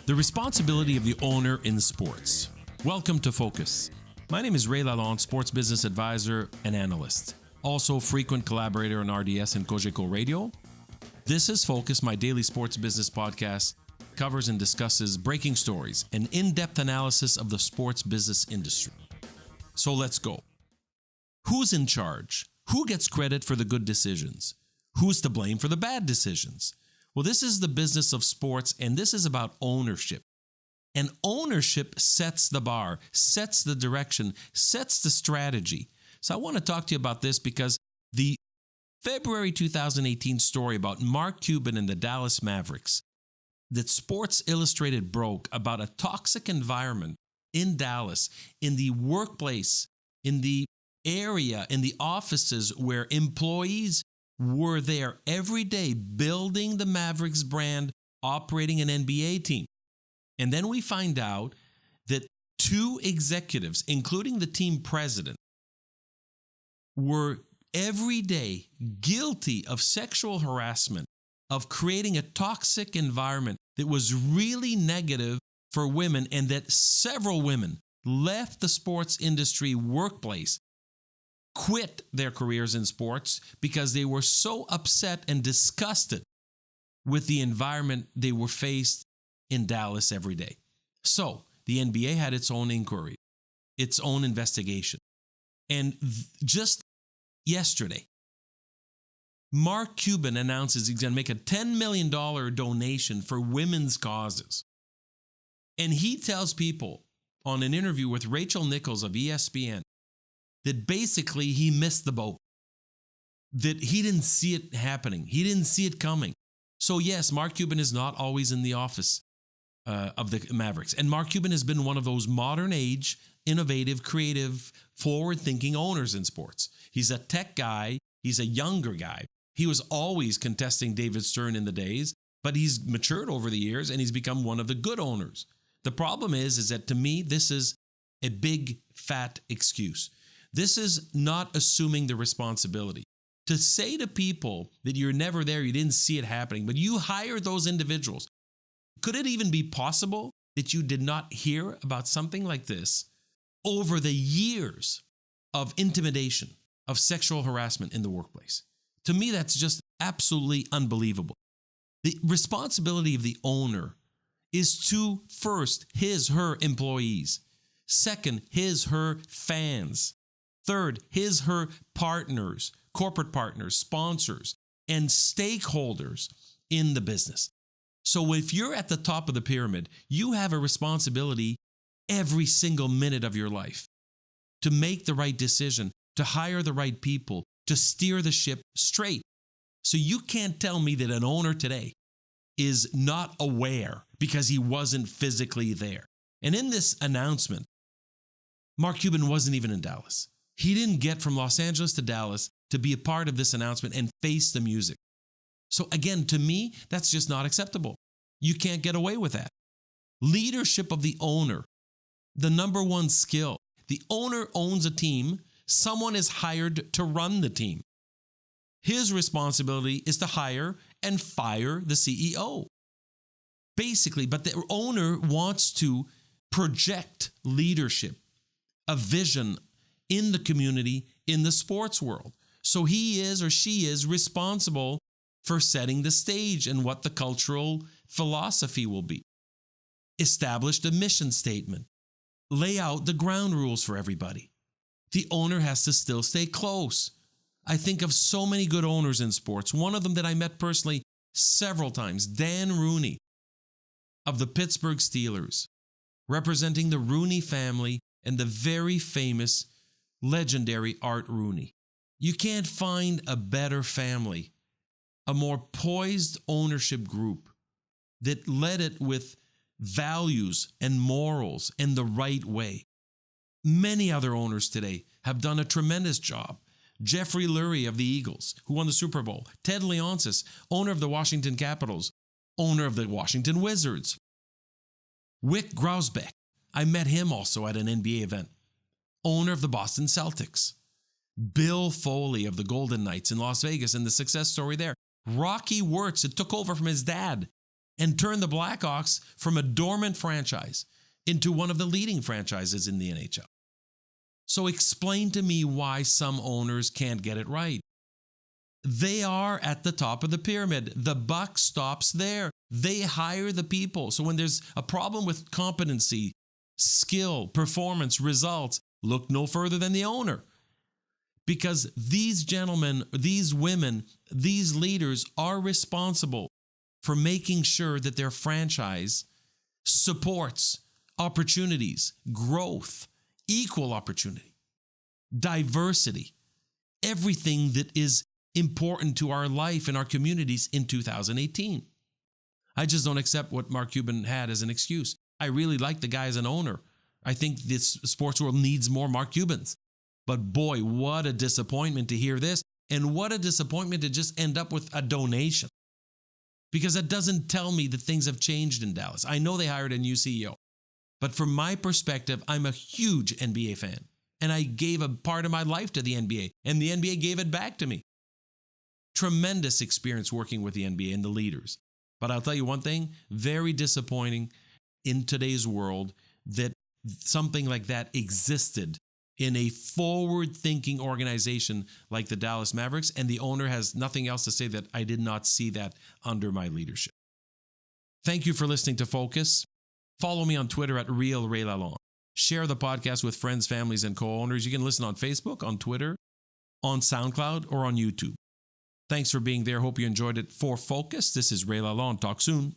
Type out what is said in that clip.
The responsibility of the owner in sports. Welcome to Focus. My name is Ray Lalonde, sports business advisor and analyst. Also frequent collaborator on RDS and Cogeco Radio. This is Focus, my daily sports business podcast, covers and discusses breaking stories and in-depth analysis of the sports business industry. So let's go. Who's in charge? Who gets credit for the good decisions? Who's to blame for the bad decisions? Well, this is the business of sports, and this is about ownership. And ownership sets the bar, sets the direction, sets the strategy. So I want to talk to you about this because the February 2018 story about Mark Cuban and the Dallas Mavericks that Sports Illustrated broke about a toxic environment in Dallas, in the workplace, in the area, in the offices where employees were there every day building the Mavericks brand, operating an NBA team. And then we find out that two executives, including the team president, were every day guilty of sexual harassment, of creating a toxic environment that was really negative for women, and that several women left the sports industry workplace, quit their careers in sports because they were so upset and disgusted with the environment they were faced in Dallas every day. So the NBA had its own inquiry, its own investigation. And just yesterday, Mark Cuban announces he's going to make a $10 million donation for women's causes. And he tells people on an interview with Rachel Nichols of ESPN that basically he missed the boat, that he didn't see it happening. He didn't see it coming. So yes, Mark Cuban is not always in the office of the Mavericks. And Mark Cuban has been one of those modern age, innovative, creative, forward-thinking owners in sports. He's a tech guy. He's a younger guy. He was always contesting David Stern in the days, but he's matured over the years and he's become one of the good owners. The problem is that to me, this is a big, fat excuse. This is not assuming the responsibility. To say to people that you're never there, you didn't see it happening, but you hired those individuals. Could it even be possible that you did not hear about something like this over the years of intimidation, of sexual harassment in the workplace? To me, that's just absolutely unbelievable. The responsibility of the owner is to, first, her employees. Second, her fans. Third, her partners, corporate partners, sponsors, and stakeholders in the business. So if you're at the top of the pyramid, you have a responsibility every single minute of your life to make the right decision, to hire the right people, to steer the ship straight. So you can't tell me that an owner today is not aware because he wasn't physically there. And in this announcement, Mark Cuban wasn't even in Dallas. He didn't get from Los Angeles to Dallas to be a part of this announcement and face the music. So again, to me, that's just not acceptable. You can't get away with that. Leadership of the owner, the number one skill. The owner owns a team. Someone is hired to run the team. His responsibility is to hire and fire the CEO. Basically, but the owner wants to project leadership, a vision in the community, in the sports world. So he is or she is responsible for setting the stage and what the cultural philosophy will be. Establish a mission statement. Lay out the ground rules for everybody. The owner has to still stay close. I think of so many good owners in sports. One of them that I met personally several times, Dan Rooney of the Pittsburgh Steelers, representing the Rooney family and the very famous, legendary Art Rooney. You can't find a better family, a more poised ownership group that led it with values and morals in the right way. Many other owners today have done a tremendous job. Jeffrey Lurie of the Eagles, who won the Super Bowl. Ted Leonsis, owner of the Washington Capitals, owner of the Washington Wizards. Wyc Grousbeck, I met him also at an NBA event. Owner of the Boston Celtics. Bill Foley of the Golden Knights in Las Vegas and the success story there. Rocky Wirtz, it took over from his dad and turn the Blackhawks from a dormant franchise into one of the leading franchises in the NHL. So explain to me why some owners can't get it right. They are at the top of the pyramid. The buck stops there. They hire the people. So when there's a problem with competency, skill, performance, results, look no further than the owner. Because these gentlemen, these women, these leaders are responsible for making sure that their franchise supports opportunities, growth, equal opportunity, diversity, everything that is important to our life and our communities in 2018. I just don't accept what Mark Cuban had as an excuse. I really like the guy as an owner. I think this sports world needs more Mark Cubans. But boy, what a disappointment to hear this. And what a disappointment to just end up with a donation. Because that doesn't tell me that things have changed in Dallas. I know they hired a new CEO. But from my perspective, I'm a huge NBA fan. And I gave a part of my life to the NBA. And the NBA gave it back to me. Tremendous experience working with the NBA and the leaders. But I'll tell you one thing, very disappointing in today's world that something like that existed in a forward-thinking organization like the Dallas Mavericks, and the owner has nothing else to say that I did not see that under my leadership. Thank you for listening to Focus. Follow me on Twitter at RealRayLalonde. Share the podcast with friends, families, and co-owners. You can listen on Facebook, on Twitter, on SoundCloud, or on YouTube. Thanks for being there. Hope you enjoyed it. For Focus, this is Ray Lalonde. Talk soon.